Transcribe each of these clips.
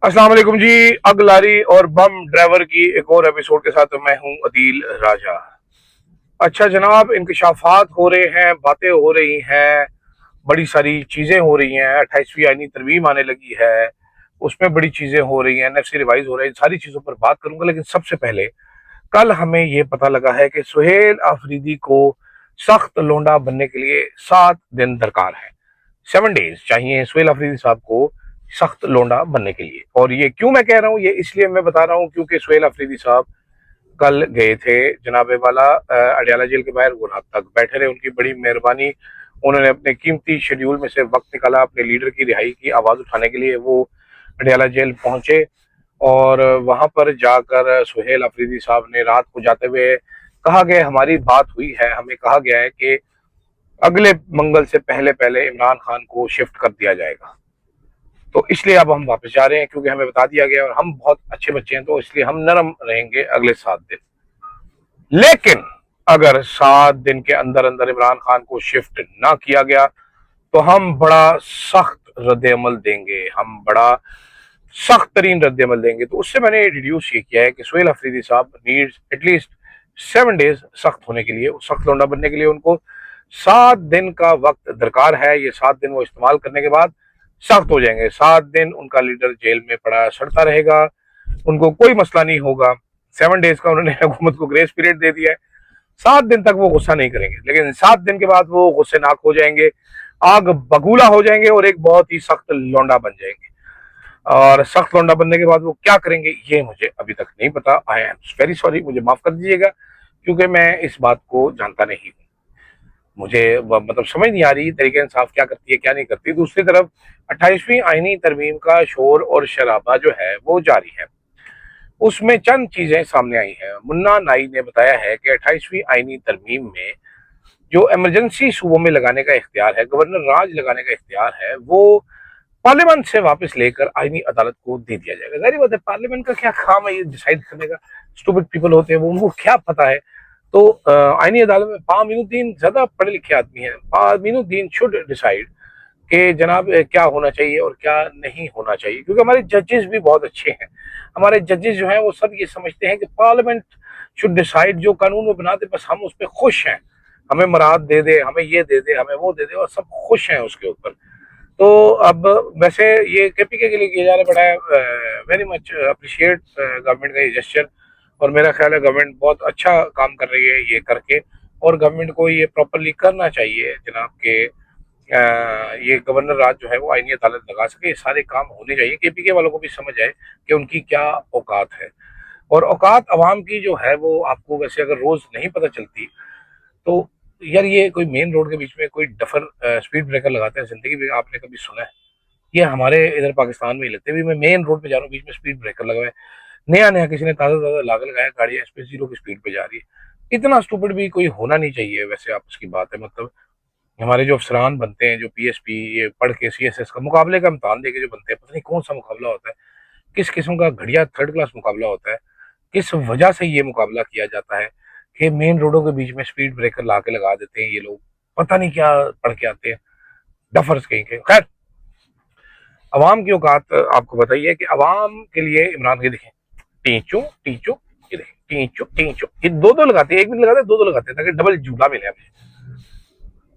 अस्सलाम वालेकुम जी। अगलारी और बम ड्राइवर की एक और एपिसोड के साथ मैं हूं अदील राजा। अच्छा जनाब, इंकशाफात हो रहे हैं, बातें हो रही हैं, बड़ी सारी चीजें हो रही हैं। 28वीं आईनी तरमीम आने लगी है, उसमें बड़ी चीजें हो रही हैं, एनएफसी रिवाइज हो रही है। सारी चीजों पर बात करूंगा, लेकिन सबसे पहले कल हमें ये पता लगा है कि सुहेल अफरीदी को सख्त लोंडा बनने के लिए 7 दिन दरकार है। 7 डेज चाहिए सुहेल अफरीदी साहब को सख्त लोंडा बनने के लिए। और ये क्यों मैं कह रहा हूँ, ये इसलिए मैं बता रहा हूँ क्योंकि सुहेल अफरीदी साहब कल गए थे जनाबे वाला अडयाला जेल के बाहर, वो रात तक बैठे रहे। उनकी बड़ी मेहरबानी, उन्होंने अपने कीमती शेड्यूल में से वक्त निकाला अपने लीडर की रिहाई की आवाज उठाने के लिए। वो अडयाला जेल पहुंचे और वहां पर जाकर सुहेल अफरीदी साहब ने रात को जाते हुए कहा गया, हमारी बात हुई है, हमें कहा गया है कि अगले मंगल से पहले पहले इमरान खान को शिफ्ट कर दिया जाएगा। तो इसलिए अब हम वापस जा रहे हैं क्योंकि हमें बता दिया गया और हम बहुत अच्छे बच्चे हैं, तो इसलिए हम नरम रहेंगे अगले 7 दिन। लेकिन अगर 7 दिन के अंदर अंदर इमरान खान को शिफ्ट ना किया गया तो हम बड़ा सख्त रद्द-ए-अमल देंगे, हम बड़ा सख्त तरीन रद्द-ए-अमल देंगे। तो उससे मैंने डिड्यूस ये किया है कि सुहेल अफरीदी साहब नीड्स एटलीस्ट 7 डेज सख्त होने के लिए, सख्त लौंडा बनने के लिए उनको 7 दिन का वक्त दरकार है। ये 7 दिन वो इस्तेमाल करने के बाद सख्त हो जाएंगे। 7 दिन उनका लीडर जेल में पड़ा सड़ता रहेगा, उनको कोई मसला नहीं होगा। 7 डेज का उन्होंने हुकूमत को ग्रेस पीरियड दे दिया है। 7 दिन तक वो गुस्सा नहीं करेंगे, लेकिन 7 दिन के बाद वो गुस्सेनाक हो जाएंगे, आग बगूला हो जाएंगे और एक बहुत ही सख्त लौंडा बन जाएंगे। और सख्त लौंडा बनने के बाद वो क्या करेंगे ये मुझे अभी तक नहीं पता। आई एम वेरी सॉरी, मुझे माफ कर दीजिएगा क्योंकि मैं इस बात को जानता नहीं हूँ। मुझे मतलब समझ नहीं आ रही तरीके इंसाफ क्या करती है क्या नहीं करती। दूसरी तरफ 28वीं आईनी तरमीम का शोर और शराबा जो है वो जारी है। उसमें चंद चीजें सामने आई हैं। मुन्ना नाई ने बताया है कि 28वीं आईनी तरमीम में जो इमरजेंसी सूबों में लगाने का इख्तियार है, गवर्नर राज लगाने का इख्तियार है, वो पार्लियामेंट से वापस लेकर आईनी अदालत को दे दिया जाएगा। जाहिर बात है, पार्लियामेंट का क्या काम है ये डिसाइड करने का। स्टूपिड पीपल होते हैं वो, उनको क्या पता है। तो आईनी अदालत में पामीनुद्दीन ज्यादा पढ़े लिखे आदमी हैं। पामीनुद्दीन शुड डिसाइड कि जनाब क्या होना चाहिए और क्या नहीं होना चाहिए, क्योंकि हमारे जजेस भी बहुत अच्छे हैं। हमारे जजेस जो हैं वो सब ये समझते हैं कि पार्लियामेंट शुड डिसाइड, जो कानून वो बनाते बस हम उस पर खुश हैं, हमें मराद दे दे, हमें ये दे दे, हमें वो दे दे, और सब खुश हैं उसके ऊपर। तो अब वैसे ये केपीके के लिए किया जा रहा है, बड़ा वेरी मच अप्रिशिएट गवर्नमेंट का ये जेस्चर। और मेरा ख्याल है गवर्नमेंट बहुत अच्छा काम कर रही है ये करके, और गवर्नमेंट को ये प्रॉपरली करना चाहिए जनाब के ये गवर्नर राज जो है वो आईनी अदालत लगा सके। ये सारे काम होने चाहिए, केपीके वालों को भी समझ आए कि उनकी क्या औकात है। और औकात अवाम की जो है वो आपको वैसे अगर रोज नहीं पता चलती तो यार, ये कोई मेन रोड के बीच में कोई डफर स्पीड ब्रेकर लगाते हैं, जिंदगी में आपने कभी सुना है? ये हमारे इधर पाकिस्तान में ही लगते हैं। मैं मेन रोड पे जा रहा हूँ, बीच में स्पीड ब्रेकर लगा हुआ है, नया नया किसी ने ताजा ताजा लाग लगाया, गाड़ी एक्सप्रेस 0 की स्पीड पे जा रही है। इतना स्टूपिड भी कोई होना नहीं चाहिए। वैसे आपस की बात है, मतलब हमारे जो अफसरान बनते हैं, जो पीएसपी ये पढ़ के सीएसएस का मुकाबले का इम्तहान दे के जो बनते हैं, पता नहीं कौन सा मुकाबला होता है, किस किस्म का घटिया थर्ड क्लास मुकाबला होता है, किस वजह से ये मुकाबला किया जाता है कि मेन रोडों के बीच में स्पीड ब्रेकर ला के लगा देते हैं ये लोग। पता नहीं क्या पढ़ के आते हैं, डफर्स कहीं के। खैर, अवाम की औकात आपको बताइए कि अवाम के लिए इमरान के देखें, टीचो टीचो, ये देखें टीचो टीचो, ये दो दो लगाते हैं, एक भी लगाते हैं, दो दो लगाते हैं ताकि डबल जूला मिले हमें।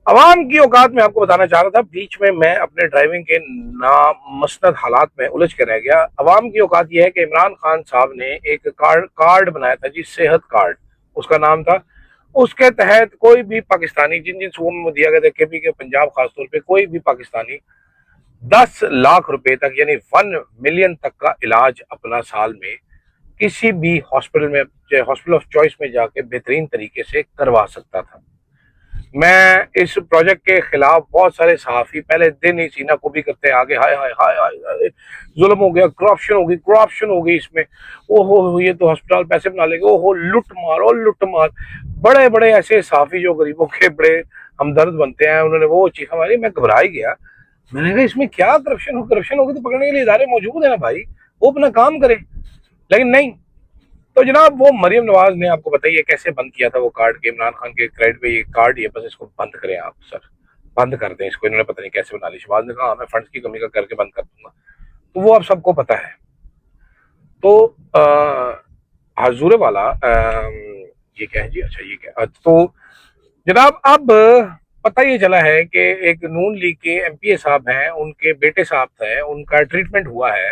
अवाम की औकात में आपको बताना चाह रहा था, बीच में मैं अपने ड्राइविंग के नामसनद हालात में उलझ कर रह गया। अवाम की औकात यह है कि इमरान खान साहब ने एक कार्ड बनाया था जी, सेहत कार्ड उसका नाम था। उसके तहत कोई भी पाकिस्तानी, जिन जिन सूबों में दिया गया था, केपी के पंजाब खासतौर पे, कोई भी पाकिस्तानी 10 लाख रुपए तक यानी 1 मिलियन तक का इलाज अपना साल में किसी भी हॉस्पिटल में, हॉस्पिटल ऑफ चॉइस में जाके बेहतरीन तरीके से करवा सकता था। मैं इस प्रोजेक्ट के खिलाफ, बहुत सारे सहाफी पहले दिन ही सीना को भी करते आगे, हाय हाय हाय हाय जुल्म हो गया, करप्शन हो गई इसमें, ओहो ये तो अस्पताल पैसे बना लेंगे, ओहो लुट मार और लुट मार। बड़े बड़े ऐसे सहाफी जो गरीबों के बड़े हमदर्द बनते हैं, उन्होंने वो चीखा मारी, मैं घबरा ही गया। मैंने कहा इसमें क्या करप्शन होगी तो पकड़ने के लिए इदारे मौजूद है ना भाई, वो अपना काम करे। लेकिन नहीं। तो जनाब वो मरियम नवाज ने, आपको बताइए कैसे बंद किया था वो कार्ड के, इमरान खान के क्रेडिट पे ये कार्ड, ये बस इसको बंद करें आप सर, बंद कर दें इसको। इन्होंने पता नहीं कैसे बना ली। शहबाज ने कहा मैं फंड्स की कमी का करके बंद कर दूंगा। तो वो अब सबको पता है। تو حضور والا یہ کیا ہے جی، اچھا یہ کیا تو جناب اب پتہ یہ چلا ہے کہ ایک نون لیگ کے ایم پی اے صاحب ہیں، ان کے بیٹے صاحب تھے، ان کا ٹریٹمنٹ ہوا ہے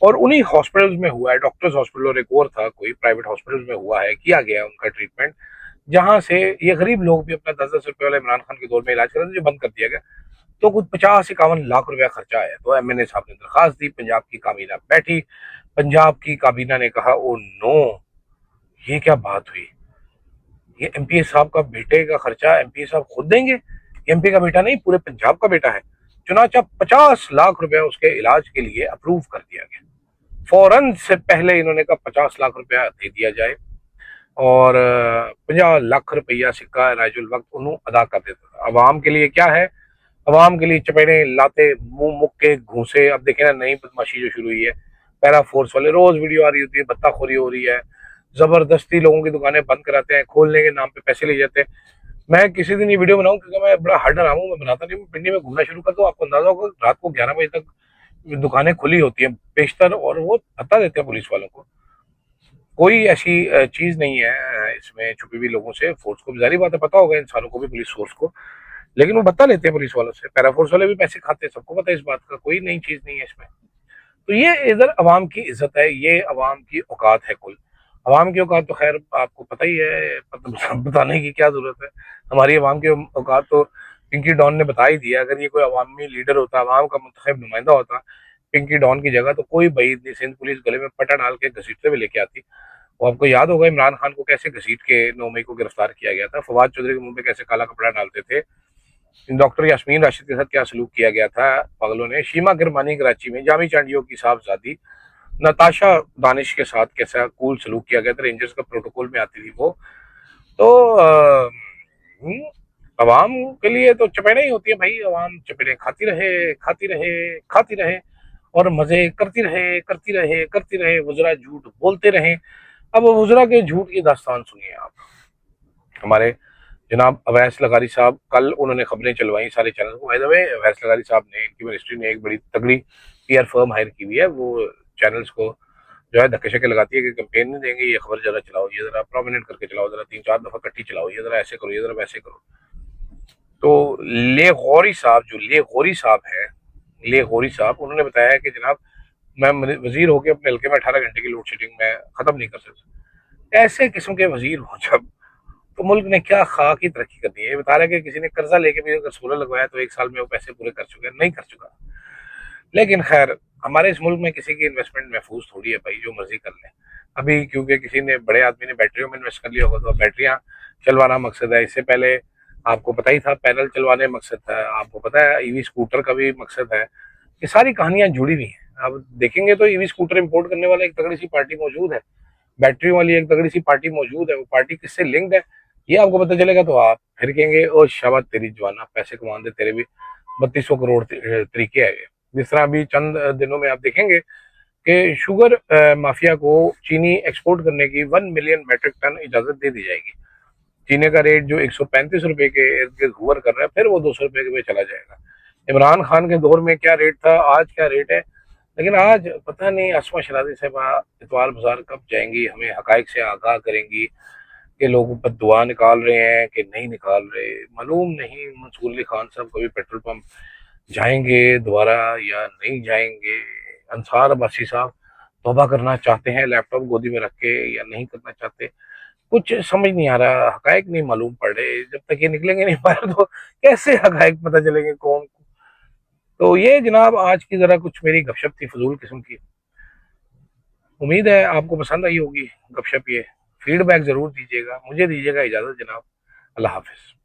اور انہی ہاسپٹل میں ہوا ہے، ڈاکٹرز ہاسپٹل اور ایک اور تھا کوئی پرائیویٹ ہاسپٹل میں ہوا ہے، کیا گیا ان کا ٹریٹمنٹ، جہاں سے یہ غریب لوگ بھی اپنا 10-10 روپے والے عمران خان کے دور میں علاج کراتے تھے جو بند کر دیا گیا، تو کچھ 50-51 لاکھ روپیہ خرچہ آیا، تو ایم این اے صاحب نے درخواست دی، پنجاب کی کابینہ بیٹھی، پنجاب کی کابینہ نے کہا او نو، یہ کیا بات ہوئی، یہ ایم پی اے صاحب کا بیٹے کا خرچہ ایم پی اے صاحب خود دیں گے، ایم پی کا بیٹا نہیں پورے پنجاب کا بیٹا ہے، چنانچہ 50 لاکھ روپیہ اس کے علاج کے لیے اپروو کر دیا گیا، فوراً سے پہلے انہوں نے کہا 50 لاکھ روپیہ دے دیا جائے اور 50 لاکھ روپیہ سکہ رائج الوقت انہوں ادا کر دیتا تھا۔ عوام کے لیے کیا ہے، عوام کے لیے چپیڑے لاتے منہ مک کے گھوسے، اب دیکھیں نا نئی بدماشی جو شروع ہوئی ہے، پیرا فورس والے روز ویڈیو آ رہی ہوتی ہے، بتہ خوری ہو رہی ہے، زبردستی لوگوں کی دکانیں بند کراتے ہیں، کھولنے کے نام پہ پیسے لے جاتے ہیں۔ میں کسی دن یہ ویڈیو بناؤں کیونکہ میں بڑا ہڈ رہا ہوں، میں بناتا نہیں ہوں، پنڈی میں گھومنا شروع کر دو، آپ کو اندازہ ہوگا رات کو 11 بجے تک دکانیں کھلی ہوتی ہیں بیشتر، اور وہ بتا دیتے ہیں پولیس والوں کو، کوئی ایسی چیز نہیں ہے اس میں چھپی ہوئی، لوگوں سے فورس کو بھی ظاہری بات ہے پتا ہوگا انسانوں کو بھی، پولیس فورس کو، لیکن وہ بتا لیتے ہیں پولیس والوں سے، پیرا فورس والے بھی پیسے کھاتے ہیں، سب کو پتا ہے اس بات کا، کوئی نئی چیز نہیں ہے اس میں۔ تو یہ ادھر عوام کی عزت ہے، یہ عوام کی اوقات ہے، کل عوام کی اوقات تو خیر آپ کو پتہ ہی ہے، بتانے کی کیا ضرورت ہے، ہماری عوام کے اوقات تو پنکی ڈان نے بتا ہی دیا، اگر یہ کوئی عوامی لیڈر ہوتا، عوام کا منتخب نمائندہ ہوتا پنکی ڈان کی جگہ، تو کوئی بعید نہیں، سندھ پولیس گلے میں پٹا ڈال کے گھسیٹتے ہوئے لے کے آتی، وہ آپ کو یاد ہوگا عمران خان کو کیسے گھسیٹ کے 9 مئی کو گرفتار کیا گیا تھا، فواد چودھری کے منہ پہ کیسے کالا کپڑا ڈالتے تھے، ڈاکٹر یاسمین راشد کے ساتھ کیا سلوک کیا گیا تھا پاگلوں نے، شیما کرمانی کراچی میں جامی چانڈیوں کی صاحبزادی نتاشا دانش کے ساتھ کیسا کول سلوک کیا گیا تھا، رینجرز کا پروٹوکول میں آتی تھی وہ، تو عوام کے لیے تو چپیڑیں ہی ہوتی ہیں بھائی، عوام چپیڑیں کھاتی رہے کھاتی رہے کھاتی رہے اور مزے کرتی رہے کرتی رہے کرتی رہے، وزراء جھوٹ بولتے رہیں۔ اب وزراء کے جھوٹ کی داستان سنیے آپ، ہمارے جناب اویس لغاری صاحب، کل انہوں نے خبریں چلوائیں سارے چینل کو، اویس لغاری صاحب نے، ان کی منسٹری نے ایک بڑی تگڑی پی آر فرم ہائر کی ہوئی ہے، وہ چینلز کو جو ہے دھکے شکے لگاتی ہے کہ کمپین نہیں دیں گے، یہ خبر ذرا چلاؤ، یہ ذرا پرومیننٹ کر کے چلاؤ، ذرا 3-4 دفعہ کٹی چلاؤ، یہ ذرا ایسے کرو، یہ ذرا ویسے کرو۔ تو لے غوری صاحب، جو لے غوری صاحب ہے، لے غوری صاحب، انہوں نے بتایا ہے کہ جناب میں وزیر ہو کے اپنے حلقے میں 18 گھنٹے کی لوڈ شیڈنگ میں ختم نہیں کر سکتا، ایسے قسم کے وزیر ہوں جب، تو ملک نے کیا خاک کی ترقی کرنی ہے، یہ بتا رہا ہے کہ کسی نے قرضہ لے کے بھی اگر سولر لگوایا تو 1 سال میں وہ پیسے پورے کر چکے، نہیں کر چکا، لیکن خیر ہمارے اس ملک میں کسی کی انویسٹمنٹ محفوظ تھوڑی ہے بھائی، جو مرضی کر لیں، ابھی کیونکہ کسی نے بڑے آدمی نے بیٹریوں میں انویسٹ کر لیا ہوگا تو بیٹریاں چلوانا مقصد ہے، اس سے پہلے آپ کو پتہ ہی تھا پینل چلوانے مقصد تھا، آپ کو پتہ ہے ای وی اسکوٹر کا بھی مقصد ہے، یہ ساری کہانیاں جڑی ہوئی ہیں، آپ دیکھیں گے تو ای وی اسکوٹر امپورٹ کرنے والا ایک تگڑی سی پارٹی موجود ہے، بیٹری والی ایک تگڑی سی پارٹی موجود ہے، وہ پارٹی کس سے لنکڈ ہے یہ آپ کو پتہ چلے گا تو آپ پھر کہیں گے او شابت تیری جوانا، پیسے کمان دے تیرے بھی 3200 کروڑ طریقے ہے، جس طرح ابھی چند دنوں میں آپ دیکھیں گے کہ شوگر مافیا کو چینی ایکسپورٹ کرنے کی 1 ملین میٹرک ٹن اجازت دے دی جائے گی، چینے کا ریٹ جو 135 روپے کے ارد گرد ہوور کر رہا ہے پھر وہ 200 روپے میں چلا جائے گا، عمران خان کے دور میں کیا ریٹ تھا، آج کیا ریٹ ہے، لیکن آج پتہ نہیں اسما شرازی صاحبہ اتوار بازار کب جائیں گی، ہمیں حقائق سے آگاہ کریں گی کہ لوگوں پر دعا نکال رہے ہیں کہ نہیں نکال رہے، معلوم نہیں، منصور علی خان صاحب کبھی پیٹرول پمپ جائیں گے دوبارہ یا نہیں جائیں گے، انصار عباسی صاحب توبہ کرنا چاہتے ہیں لیپ ٹاپ گودی میں رکھ کے یا نہیں کرنا چاہتے، کچھ سمجھ نہیں آ رہا، حقائق نہیں معلوم پڑ رہے، جب تک یہ نکلیں گے نہیں باہر تو کیسے حقائق پتہ چلیں گے قوم کو۔ تو یہ جناب آج کی ذرا کچھ میری گپ شپ تھی فضول قسم کی، امید ہے آپ کو پسند آئی ہوگی گپ شپ، یہ فیڈ بیک ضرور دیجیے گا، مجھے دیجیے گا اجازت جناب، اللہ حافظ۔